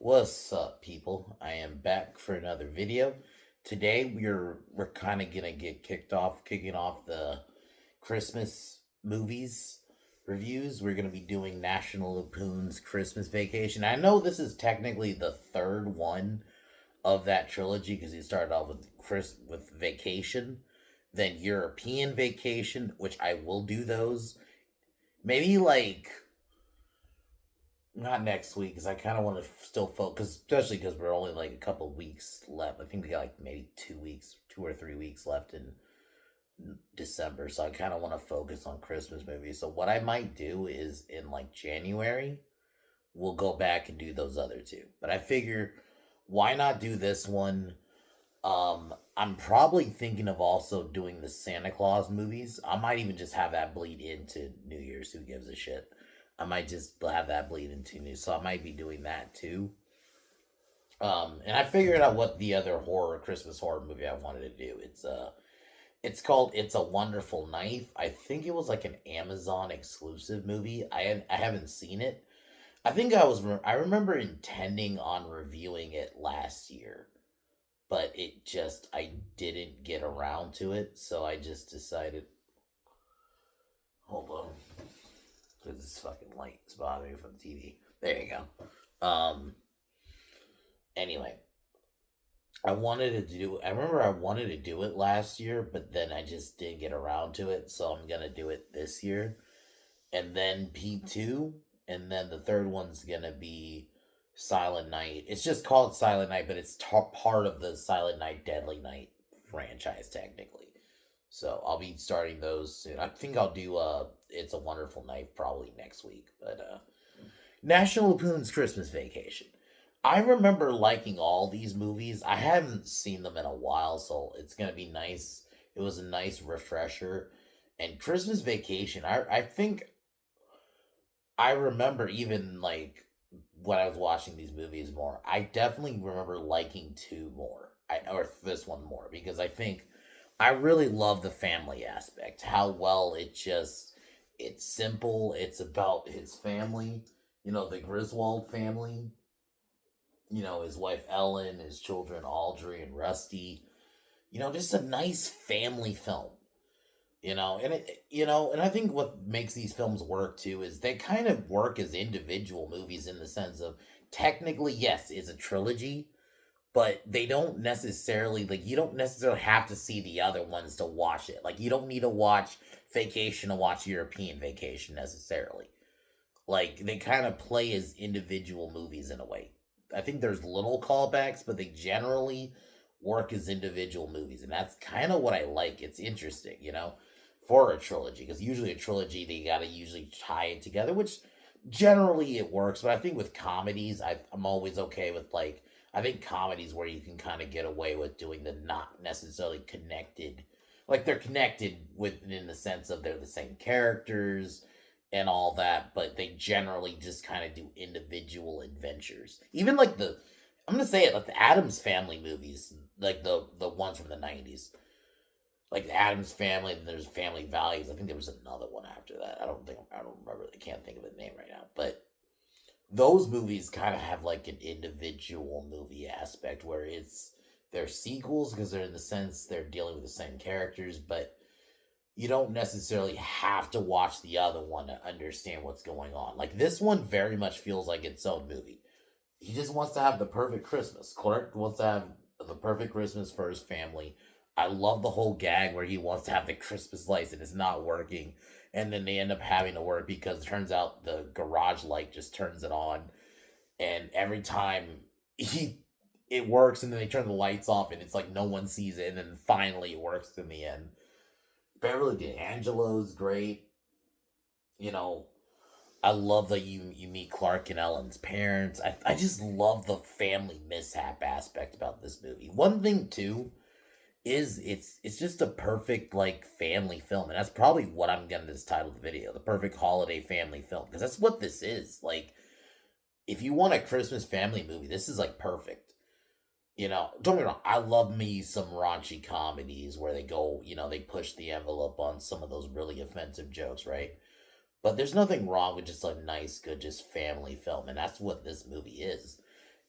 What's up, people? I am back for another video. Today we're kind of gonna get kicking off the Christmas movies reviews. We're gonna be doing National Lampoon's Christmas Vacation. I know this is technically the third one of that trilogy because he started off with Vacation, then European Vacation, which I will do those. Maybe like not next week because I kind of want to still focus, especially because we're only like a couple weeks left. I think we got like maybe 2 weeks, 2 or 3 weeks left in December. So I kind of want to focus on Christmas movies. So what I might do is in like January, we'll go back and do those other two. But I figure why not do this one? I'm probably thinking of also doing the Santa Claus movies. I might even just have that bleed into New Year's. Who gives a shit? I might just have that bleed into New Year's, so I might be doing that too. And I figured out what the other Christmas horror movie I wanted to do. It's called It's a Wonderful Knife. I think it was like an Amazon exclusive movie. I haven't seen it. I remember intending on reviewing it last year, but I didn't get around to it, so I just decided. Hold on, because this fucking light is bothering me from the TV. There you go. Anyway, I remember I wanted to do it last year, but then I just didn't get around to it, so I'm gonna do it this year. And then P2, and then the third one's gonna be Silent Night. It's just called Silent Night, but it's part of the Silent Night Deadly Night franchise technically. So I'll be starting those soon. I think I'll do It's a Wonderful Knife probably next week. But National Lampoon's Christmas Vacation. I remember liking all these movies. I haven't seen them in a while, so it's gonna be nice. It was a nice refresher. And Christmas Vacation, I think I remember even like when I was watching these movies more, I definitely remember liking two more. Or this one more because I think I really love the family aspect. How well it's simple. It's about his family, the Griswold family, his wife Ellen, his children Audrey and Rusty. Just a nice family film. And I think what makes these films work too is they kind of work as individual movies in the sense of technically, yes, it's a trilogy, but they don't necessarily like you don't necessarily have to see the other ones to watch it. Like you don't need to watch Vacation to watch European Vacation necessarily. Like they kind of play as individual movies in a way. I think there's little callbacks, but they generally work as individual movies, and that's kind of what I like. It's interesting, for a trilogy because usually a trilogy they gotta usually tie it together, which generally it works. But I think with comedies, I'm always okay with like I think comedies where you can kind of get away with doing the not necessarily connected, like they're connected with in the sense of they're the same characters and all that, but they generally just kind of do individual adventures. Even like I'm gonna say it like the Adams Family movies, like the ones from the '90s, like the Adams Family. And there's Family Values. I think there was another one after that. I don't remember. I can't think of the name right now, but those movies kind of have like an individual movie aspect where they're sequels because they're in the sense they're dealing with the same characters, but you don't necessarily have to watch the other one to understand what's going on. Like this one very much feels like its own movie. He just wants to have the perfect Christmas. Clark wants to have the perfect Christmas for his family. I love the whole gag where he wants to have the Christmas lights and it's not working. And then they end up having to work because it turns out the garage light just turns it on. And every time it works and then they turn the lights off and it's like no one sees it. And then finally it works in the end. Beverly D'Angelo's great. You know, I love that you meet Clark and Ellen's parents. I just love the family mishap aspect about this movie. One thing too is it's just a perfect like family film, and that's probably what I'm gonna just title the video, the perfect holiday family film, because that's what this is. Like, if you want a Christmas family movie, this is like perfect. Don't get me wrong, I love me some raunchy comedies where they go, they push the envelope on some of those really offensive jokes, right? But there's nothing wrong with just a nice, good, just family film, and that's what this movie is.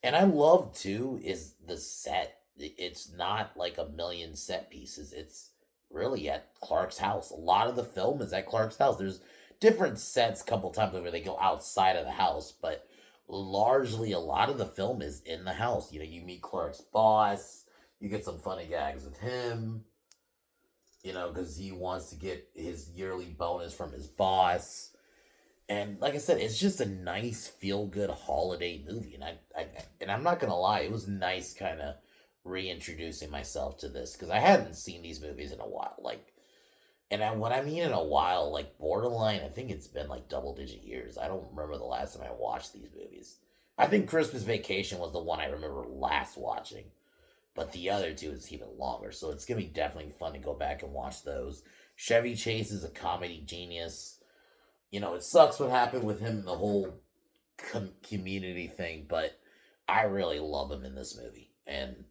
And I love too is the set. It's not like a million set pieces. It's really at Clark's house. A lot of the film is at Clark's house. There's different sets a couple times where they go outside of the house, but largely a lot of the film is in the house. You know, you meet Clark's boss, you get some funny gags with him, you know, because he wants to get his yearly bonus from his boss. And like I said, it's just a nice feel good holiday movie. And I'm not gonna lie, it was nice kind of reintroducing myself to this because I hadn't seen these movies in a while. What I mean in a while, like borderline, I think it's been like double digit years. I don't remember the last time I watched these movies. I think Christmas Vacation was the one I remember last watching, but the other two is even longer. So it's gonna be definitely fun to go back and watch those. Chevy Chase is a comedy genius. You know, it sucks what happened with him, the whole community thing, but I really love him in this movie. And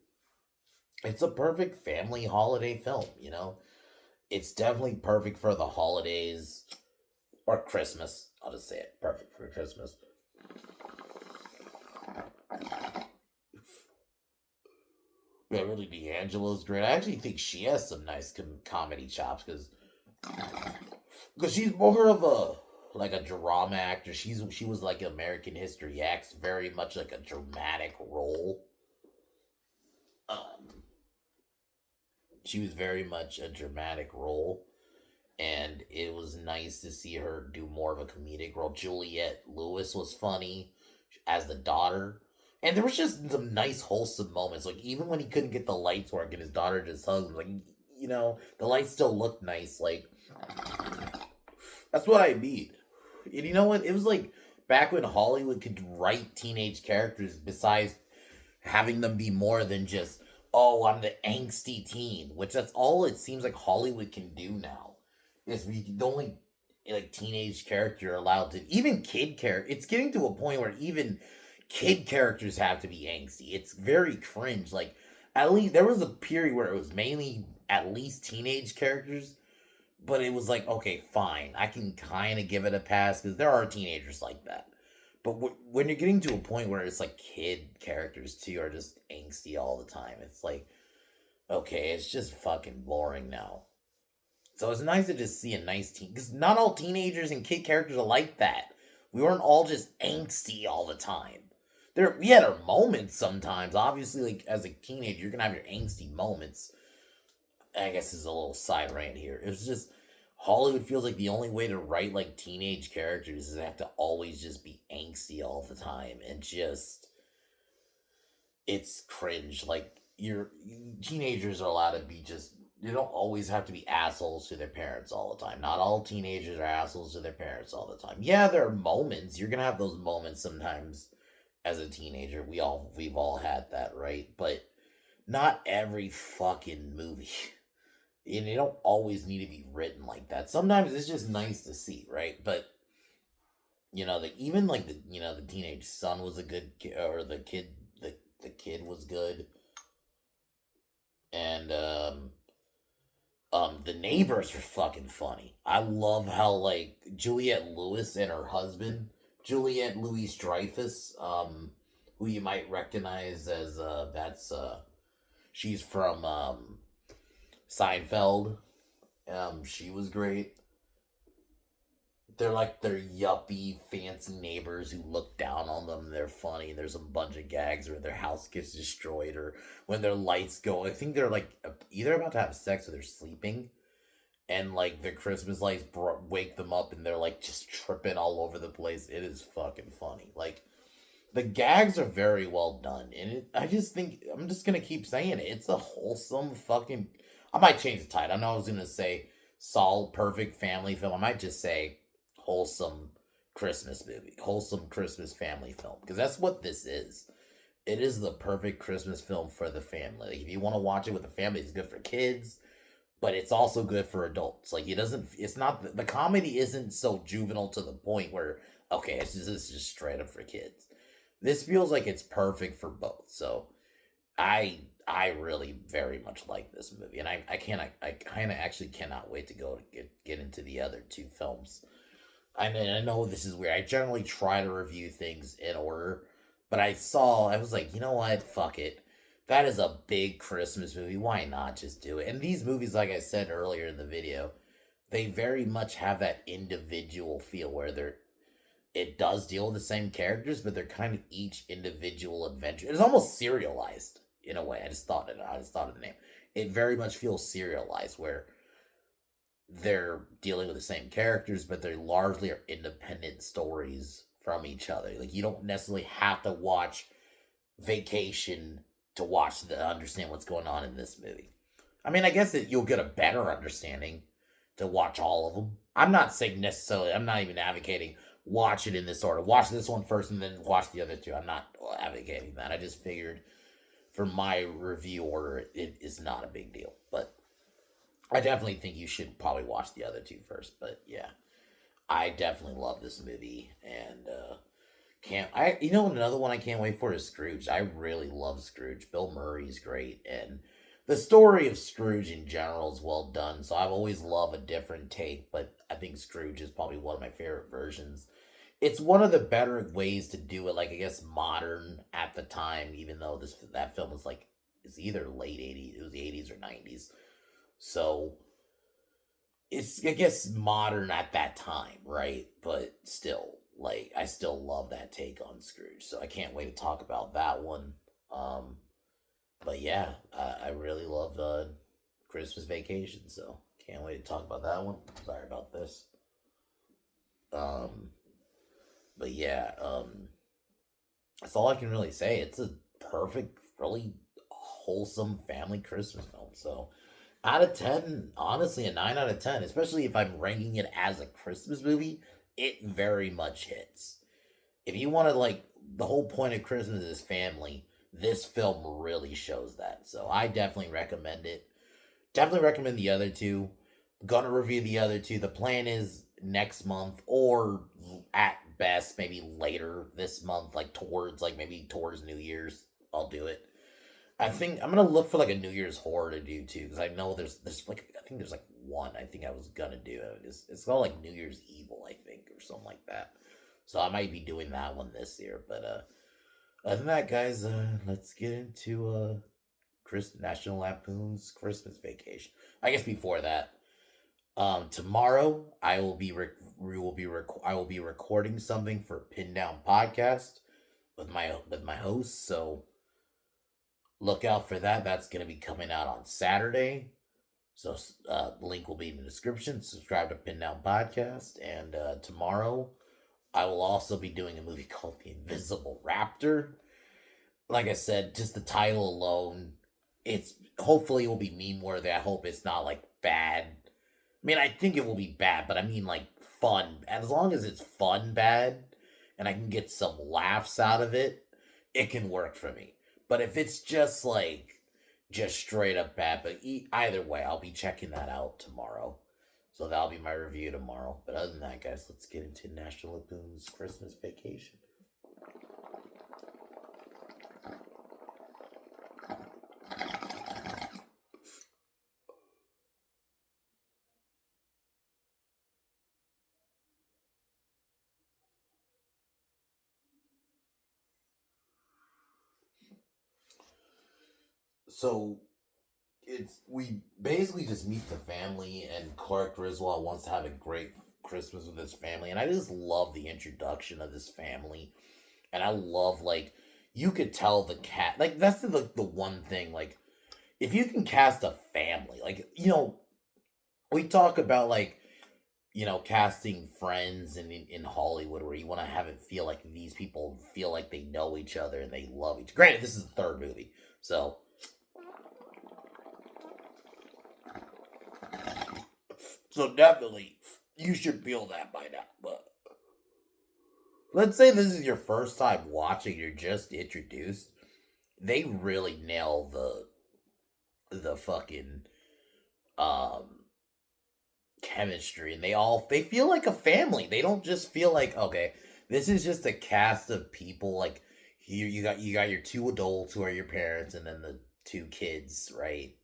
it's a perfect family holiday film, you know? It's definitely perfect for the holidays or Christmas. I'll just say it. Perfect for Christmas. Beverly D'Angelo's great. I actually think she has some nice comedy chops because she's more of a like a drama actor. She was like American History X, very much like a dramatic role. Um, she was very much a dramatic role, and it was nice to see her do more of a comedic role. Juliette Lewis was funny as the daughter. And there was just some nice wholesome moments. Like even when he couldn't get the lights working, his daughter just hugged him. Like, you know, the lights still looked nice. Like that's what I mean. And you know what? It was like back when Hollywood could write teenage characters besides having them be more than just, oh, I'm the angsty teen, which that's all it seems like Hollywood can do now. Is the only like teenage character allowed to even kid character. It's getting to a point where even kid characters have to be angsty. It's very cringe. Like at least there was a period where it was mainly at least teenage characters, but it was like okay, fine, I can kind of give it a pass because there are teenagers like that. But when you're getting to a point where it's like kid characters too are just angsty all the time, it's like okay, it's just fucking boring now. So it's nice to just see a nice teen because not all teenagers and kid characters are like that. We weren't all just angsty all the time. We had our moments sometimes. Obviously, like as a teenager, you're gonna have your angsty moments. I guess this is a little side rant here. It's just Hollywood feels like the only way to write like teenage characters is they have to always just be angsty all the time, and just it's cringe. Like your teenagers are allowed to be just. You don't always have to be assholes to their parents all the time. Not all teenagers are assholes to their parents all the time. Yeah, there are moments. You're gonna have those moments sometimes as a teenager. We've all had that, right? But not every fucking movie. And they don't always need to be written like that. Sometimes it's just nice to see, right? But you know, even like the teenage son was a good or the kid was good, and the neighbors are fucking funny. I love how like Juliette Lewis and her husband, Juliette Louise Dreyfus, who you might recognize as that's she's from Seinfeld. She was great. They're like their yuppie fancy neighbors who look down on them. They're funny. There's a bunch of gags where their house gets destroyed or when their lights go. I think they're like either about to have sex or they're sleeping, and like the Christmas lights wake them up and they're like just tripping all over the place. It is fucking funny. Like the gags are very well done, and I just think I'm just gonna keep saying it. It's a wholesome fucking. I might change the title. I know I was gonna say solid perfect family film. I might just say wholesome Christmas movie, wholesome Christmas family film, because that's what this is. It is the perfect Christmas film for the family. Like if you want to watch it with the family, it's good for kids, but it's also good for adults. Like it doesn't. It's not the comedy isn't so juvenile to the point where okay, it's just straight up for kids. This feels like it's perfect for both. So I really very much like this movie, and I kind of actually cannot wait to go to get into the other two films. I mean, I know this is weird. I generally try to review things in order, But I was like, you know what? Fuck it. That is a big Christmas movie. Why not just do it? And these movies, like I said earlier in the video, they very much have that individual feel where it does deal with the same characters, but they're kind of each individual adventure. It's almost serialized in a way. I just thought of the name. It very much feels serialized where they're dealing with the same characters, but they largely are independent stories from each other. Like you don't necessarily have to watch Vacation to watch the understand what's going on in this movie. I mean, I guess that you'll get a better understanding to watch all of them. I'm not saying necessarily. I'm not even advocating watch it in this order. Watch this one first and then watch the other two. I'm not advocating that. I just figured for my review order, it is not a big deal. But I definitely think you should probably watch the other two first. But yeah, I definitely love this movie, and can't I? You know, another one I can't wait for is Scrooge. I really love Scrooge. Bill Murray's great, and the story of Scrooge in general is well done. So I've always loved a different take, but I think Scrooge is probably one of my favorite versions. It's one of the better ways to do it. Like I guess modern at the time, even though that film was like it's either late '80s, it was the '80s or '90s. So it's I guess modern at that time, right? But still, like I still love that take on Scrooge. So I can't wait to talk about that one. Um, but yeah, I really love Christmas Vacation. So can't wait to talk about that one. Sorry about this. Um, but yeah, that's all I can really say. It's a perfect, really wholesome family Christmas film. So out of 10, honestly, a 9 out of 10, especially if I'm ranking it as a Christmas movie, it very much hits. If you want to, like, the whole point of Christmas is family, this film really shows that. So I definitely recommend it. Definitely recommend the other two. Gonna review the other two. The plan is next month or at best maybe later this month, like maybe towards New Year's. I'll do it. I think I'm gonna look for like a New Year's horror to do too, because I know there's like I think there's like one I think I was gonna do. It's called like New Year's Evil, I think, or something like that. So I might be doing that one this year. But other than that, guys, let's get into National Lampoon's Christmas Vacation. I guess before that, tomorrow I will be recording something for Pin Down Podcast with my host. So look out for that. That's going to be coming out on Saturday. So link will be in the description. Subscribe to Pin Down Podcast. And tomorrow, I will also be doing a movie called The Invisible Raptor. Like I said, just the title alone, it's hopefully it will be meme worthy. I hope it's not like bad. I mean, I think it will be bad, but I mean like fun. As long as it's fun bad, and I can get some laughs out of it, it can work for me. But if it's just straight up bad, but either way, I'll be checking that out tomorrow. So that'll be my review tomorrow. But other than that, guys, let's get into National Lampoon's Christmas Vacation. So we basically just meet the family, and Clark Griswold wants to have a great Christmas with his family, and I just love the introduction of this family, and I love like you could tell the cat like that's the one thing like if you can cast a family like we talk about like casting friends in Hollywood where you want to have it feel like these people feel like they know each other and they love each. Granted, this is the third movie, so definitely you should feel that by now. But let's say this is your first time watching, you're just introduced. They really nail the fucking um chemistry, and they feel like a family. They don't just feel like okay, this is just a cast of people. Like here you got your two adults who are your parents, and then the two kids, right?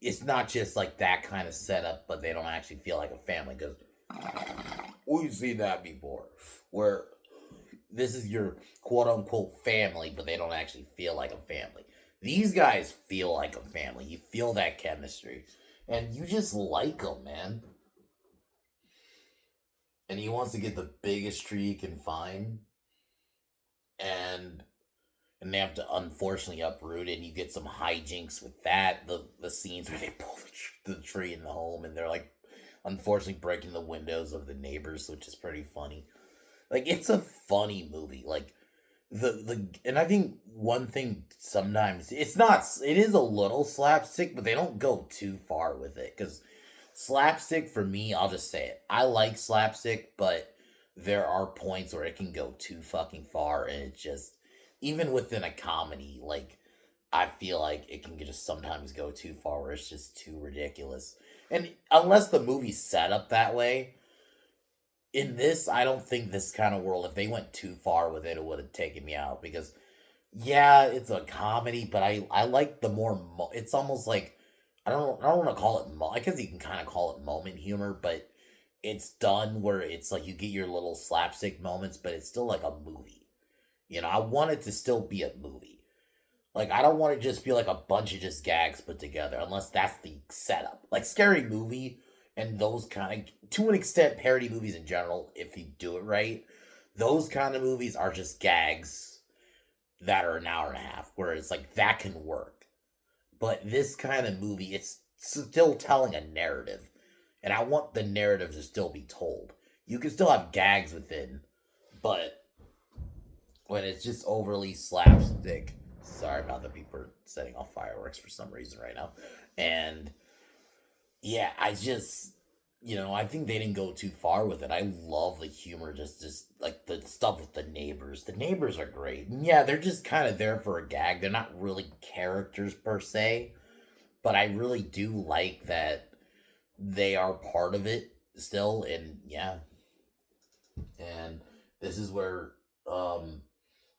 It's not just like that kind of setup, but they don't actually feel like a family because we've seen that before, where this is your quote unquote family, but they don't actually feel like a family. These guys feel like a family. You feel that chemistry, and you just like them, man. And he wants to get the biggest tree he can find, and they have to unfortunately uproot it. And you get some hijinks with that. The scenes where they pull the tree in the home, and they're like, unfortunately, breaking the windows of the neighbors, which is pretty funny. Like, it's a funny movie. Like, and I think one thing sometimes it is a little slapstick, but they don't go too far with it, because slapstick for me, I'll just say it, I like slapstick, but there are points where it can go too fucking far, and it just, even within a comedy, like, I feel like it can just sometimes go too far where it's just too ridiculous. And unless the movie's set up that way, in this, I don't think this kind of world, if they went too far with it, it would have taken me out, because yeah, it's a comedy, but I like the more it's almost like, I don't want to call it I guess you can kind of call it moment humor, but it's done where it's like you get your little slapstick moments, but it's still like a movie. I want it to still be a movie. Like, I don't want to just be like a bunch of just gags put together, unless that's the setup. Like Scary Movie and those kind of, to an extent, parody movies in general, if you do it right, those kind of movies are just gags that are an hour and a half, where it's like that can work. But this kind of movie, it's still telling a narrative, and I want the narrative to still be told. You can still have gags within, but when it's just overly slapstick. Sorry about the people setting off fireworks for some reason right now. And yeah, I just, I think they didn't go too far with it. I love the humor, just like the stuff with the neighbors. The neighbors are great. And yeah, they're just kind of there for a gag. They're not really characters per se, but I really do like that they are part of it still. And yeah, and this is where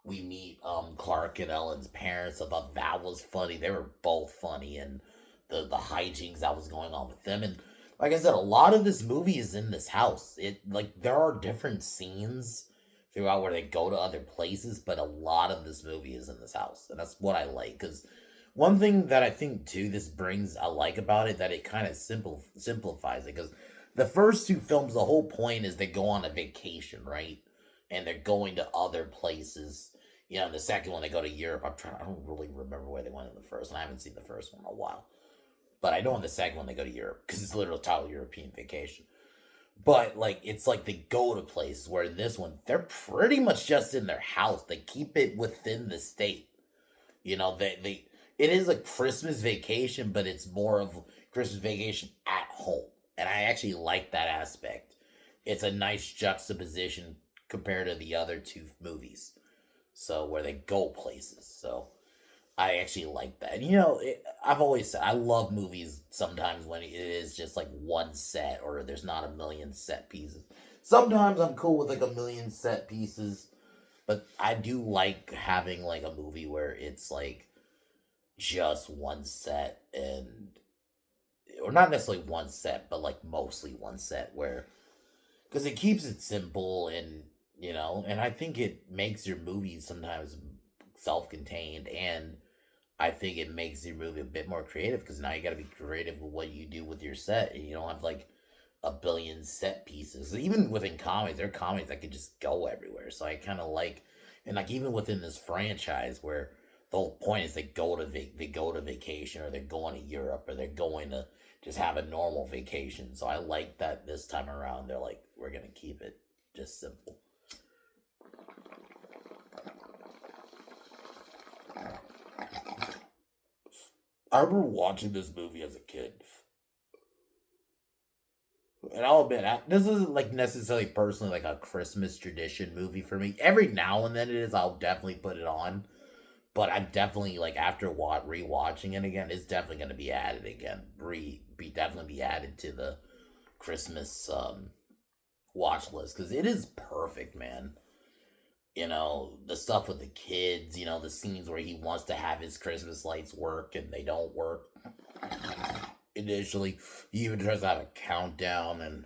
we meet Clark and Ellen's parents. I thought that was funny. They were both funny, and the hijinks that was going on with them. And like I said, a lot of this movie is in this house. It, like, there are different scenes throughout where they go to other places, but a lot of this movie is in this house, and that's what I like. Because one thing that I think too this brings I like about it, that it kind of simplifies it. Because the first two films, the whole point is they go on a vacation, right? And they're going to other places. The second one, they go to Europe. I don't really remember where they went in the first one. I haven't seen the first one in a while. But I know in the second one, they go to Europe, because it's literally titled European Vacation. But, like, it's like they go to places, where in this one, they're pretty much just in their house. They keep it within the state. It is a Christmas vacation, but it's more of Christmas vacation at home. And I actually like that aspect. It's a nice juxtaposition compared to the other two movies. So, where they go places. So, I actually like that. And, I've always said I love movies sometimes when it is just like one set, or there's not a million set pieces. Sometimes I'm cool with like a million set pieces, but I do like having like a movie where it's like just one set, and or not necessarily one set, but like mostly one set, where, because it keeps it simple, and and I think it makes your movies sometimes self-contained, and I think it makes your movie a bit more creative, because now you got to be creative with what you do with your set, and you don't have like a billion set pieces. Even within comedies, there are comedies that could just go everywhere. So I kind of like, and like even within this franchise, where the whole point is they go to vacation, or they're going to Europe, or they're going to just have a normal vacation. So I like that this time around they're like, we're gonna keep it just simple. I remember watching this movie as a kid, and I'll admit, this isn't like necessarily personally like a Christmas tradition movie for me. Every now and then it is. I'll definitely put it on, but I'm definitely like, after rewatching it again, it's definitely going to be added again. Definitely be added to the Christmas watch list, because it is perfect, man. The stuff with the kids, the scenes where he wants to have his Christmas lights work and they don't work initially. He even tries to have a countdown, and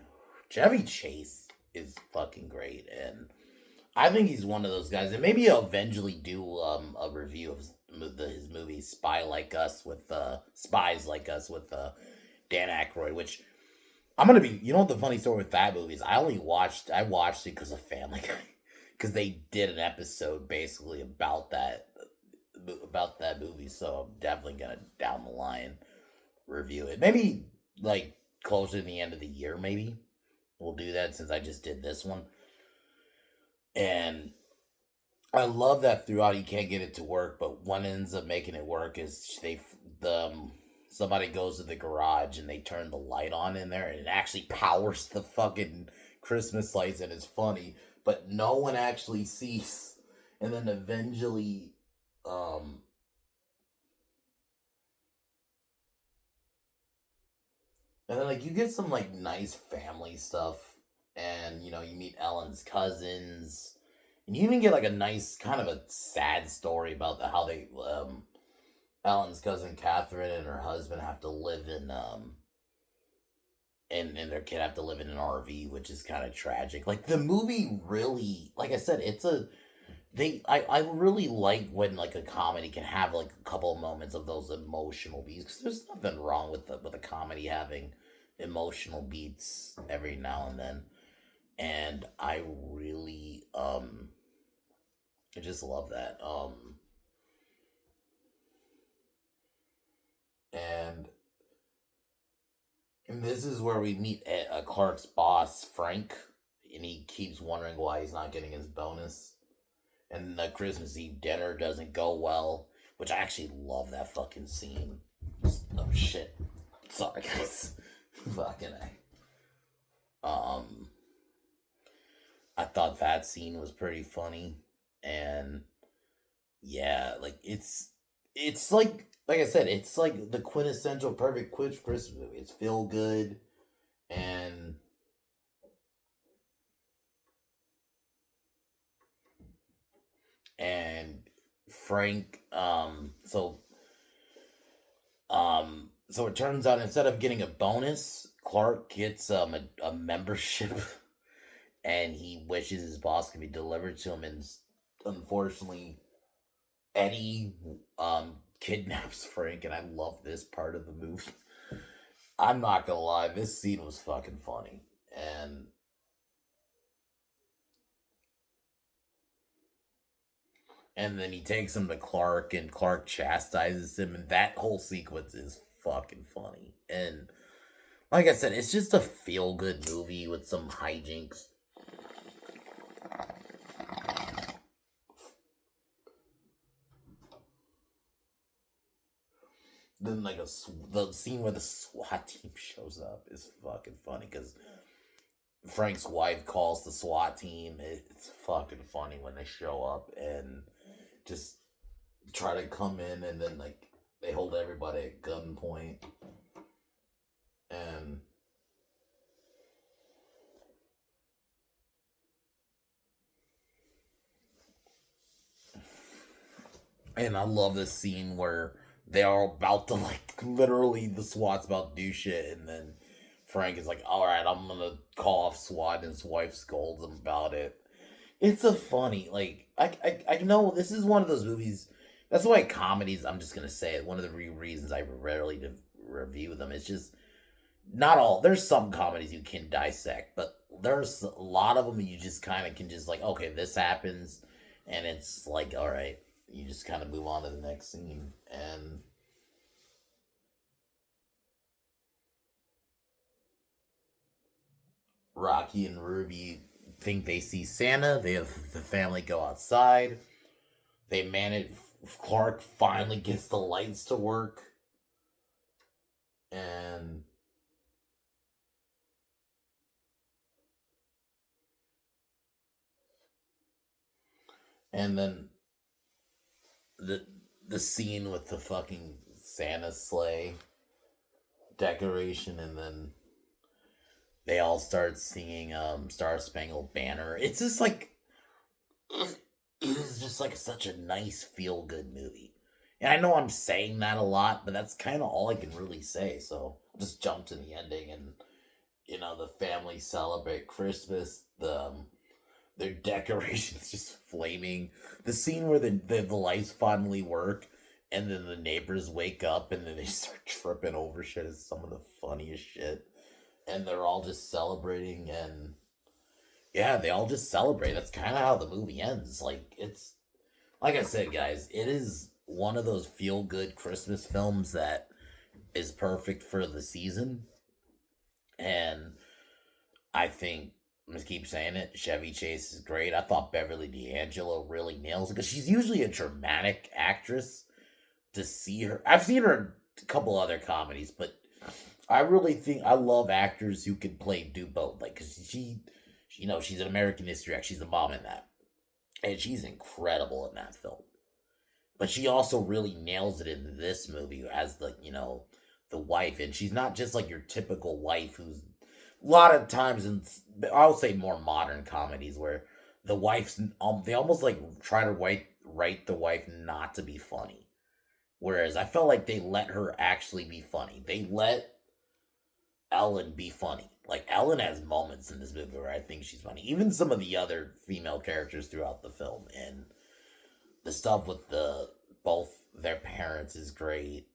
Chevy Chase is fucking great. And I think he's one of those guys, and maybe he'll eventually do a review of his movie Spy Like Us with Spies Like Us with Dan Aykroyd. Which I'm gonna be. You know what the funny story with that movie is? I watched it because of Family Guy, because they did an episode basically about that movie. So I'm definitely gonna down the line review it. Maybe like closer to the end of the year. Maybe we'll do that since I just did this one. And I love that throughout you can't get it to work, but what ends up making it work is the somebody goes to the garage and they turn the light on in there and it actually powers the fucking Christmas lights and it's funny, but no one actually sees. And then eventually, um, and then like you get some like nice family stuff, and you meet Ellen's cousins, and you even get like a nice kind of a sad story about how they Ellen's cousin Catherine and her husband have to live in and their kid have to live in an RV, which is kind of tragic. Like the movie really, like I said, it's a I really like when like a comedy can have like a couple of moments of those emotional beats, because there's nothing wrong with a comedy having emotional beats every now and then. And I just love that. And And this is where we meet Clark's boss, Frank, and he keeps wondering why he's not getting his bonus. And the Christmas Eve dinner doesn't go well, which I actually love that fucking scene. Oh shit! Sorry, guys. Fucking A. I thought that scene was pretty funny, and yeah, like it's like I said, it's like the quintessential perfect Christmas movie. It's feel good, and and Frank. So it turns out instead of getting a bonus, Clark gets a membership, and he wishes his boss can be delivered to him, and unfortunately, Eddie kidnaps Frank, and I love this part of the movie. I'm not gonna lie, this scene was fucking funny, and then he takes him to Clark, and Clark chastises him, and that whole sequence is fucking funny. And like I said, it's just a feel good movie with some hijinks. Then like the scene where the SWAT team shows up is fucking funny because Frank's wife calls the SWAT team. It's fucking funny when they show up and just try to come in, and then like they hold everybody at gunpoint, and I love this scene where they are about to like literally the SWAT's about to do shit, and then Frank is like, "All right, I'm gonna call off SWAT," and his wife scolds him about it. It's a funny like I know this is one of those movies. That's why comedies. I'm just gonna say it. One of the reasons I rarely review them. It's just not all. There's some comedies you can dissect, but there's a lot of them you just kind of can just like, okay, this happens, and it's like, all right, you just kind of move on to the next scene. And Rocky and Ruby think they see Santa. They have the family go outside. They manage. Clark finally gets the lights to work, and then the the scene with the fucking Santa sleigh decoration, and then they all start singing Star Spangled Banner. It's just like it is just like such a nice feel good movie. And I know I'm saying that a lot, but that's kind of all I can really say. So I'll just jump to the ending, and the family celebrate Christmas. their decorations just flaming. The scene where the lights finally work, and then the neighbors wake up, and then they start tripping over shit is some of the funniest shit. And they're all just celebrating, and yeah, they all just celebrate. That's kind of how the movie ends. Like it's like I said, guys, it is one of those feel good Christmas films that is perfect for the season. And I think, I'm just keep saying it, Chevy Chase is great. I thought Beverly D'Angelo really nails it because she's usually a dramatic actress. To see her, I've seen her in a couple other comedies, but I really think I love actors who can do both. Like, because she's an American History X. She's the mom in that, and she's incredible in that film. But she also really nails it in this movie as the wife, and she's not just like your typical wife who's a lot of times in, I'll say, more modern comedies where the wife's they almost like try to write the wife not to be funny. Whereas I felt like they let her actually be funny. They let Ellen be funny. Like Ellen has moments in this movie where I think she's funny. Even some of the other female characters throughout the film, and the stuff with both their parents is great.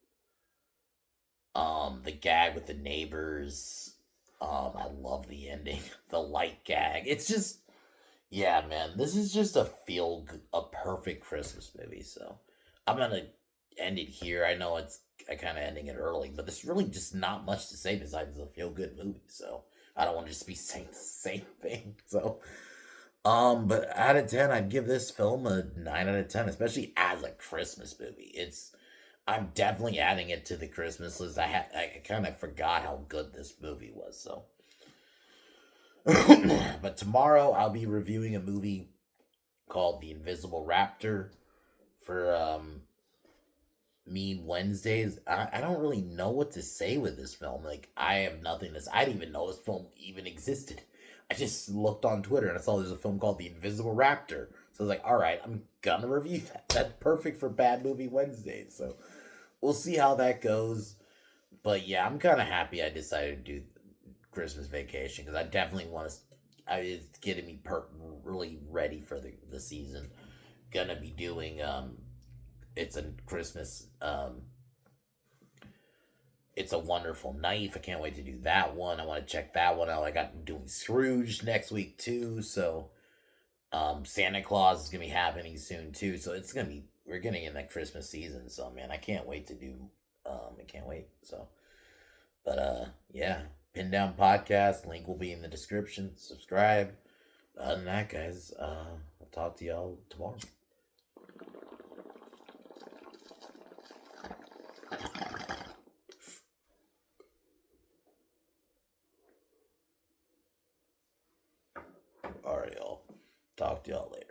The gag with the neighbors. I love the ending. The light gag. It's just, yeah, man. This is just a perfect Christmas movie. So I'm gonna end it here. I know I kind of ending it early, but there's really just not much to say besides a feel good movie. So I don't want to just be saying the same thing. So but out of 10, I'd give this film a 9 out of 10, especially as a Christmas movie. I'm definitely adding it to the Christmas list. I kind of forgot how good this movie was. So, but tomorrow I'll be reviewing a movie called The Invisible Raptor for Meme Wednesdays. I don't really know what to say with this film. Like, I have nothing to say. I didn't even know this film even existed. I just looked on Twitter and I saw there's a film called The Invisible Raptor. So I was like, all right, I'm gonna review that. That's perfect for Bad Movie Wednesdays. So we'll see how that goes. But yeah, I'm kind of happy I decided to do Christmas Vacation because I definitely want to. It's getting me really ready for the season. Gonna be doing it's a Christmas It's a Wonderful Knife. I can't wait to do that one. I want to check that one out. I got doing Scrooge next week too. So Santa Claus is gonna be happening soon too. So we're getting in that Christmas season. So man, I can't wait to do I can't wait. So yeah. Pin Down Podcast. Link will be in the description. Subscribe. Other than that, guys, I'll talk to y'all tomorrow. All right, y'all. Talk to y'all later.